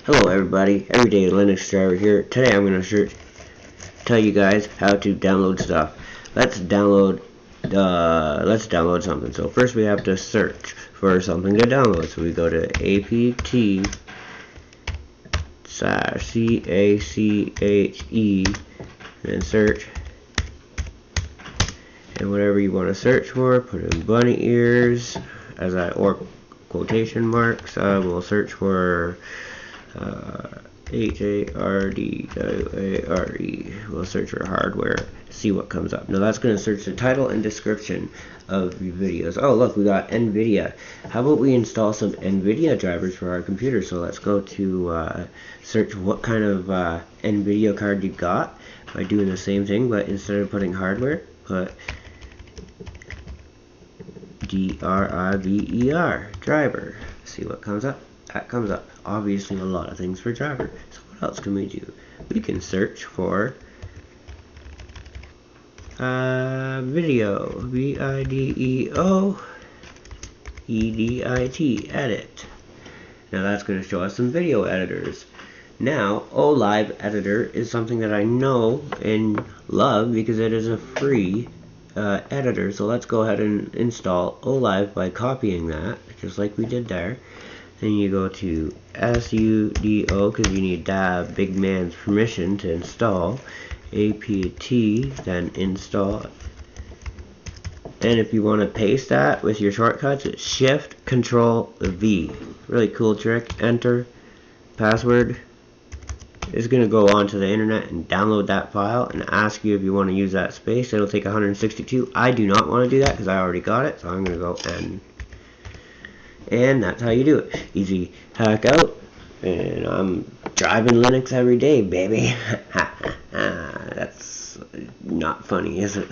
Hello everybody, Everyday Linux Driver here. Today I'm going to tell you guys how to download stuff. Let's download something. So first we have to search for something to download. So we go to apt-cache and search, and whatever you want to search for, put in bunny ears or quotation marks. We'll search for HARDWARE. We'll search for hardware, see what comes up. Now that's going to search the title and description of your videos. Oh look, we got NVIDIA. How about we install some NVIDIA drivers for our computer? So let's go to search what kind of NVIDIA card you got by doing the same thing, but instead of putting hardware, put driver, driver. See what comes up. That comes up. Obviously a lot of things for driver. So what else can we do? We can search for video, video edit. Now that's going to show us some video editors. Now OLive editor is something that I know and love because it is a free editor. So let's go ahead and install OLive by copying that, just like we did there. Then you go to sudo, because you need that big man's permission to install apt, then install. And if you want to paste that with your shortcuts, it's Shift Control V. Really cool trick. Enter password. It's going to go onto the internet and download that file and ask you if you want to use that space. It'll take 162. I do not want to do that because I already got it, so I'm going to go and that's how you do it. Easy hack out. And I'm driving Linux every day, baby. That's not funny, is it?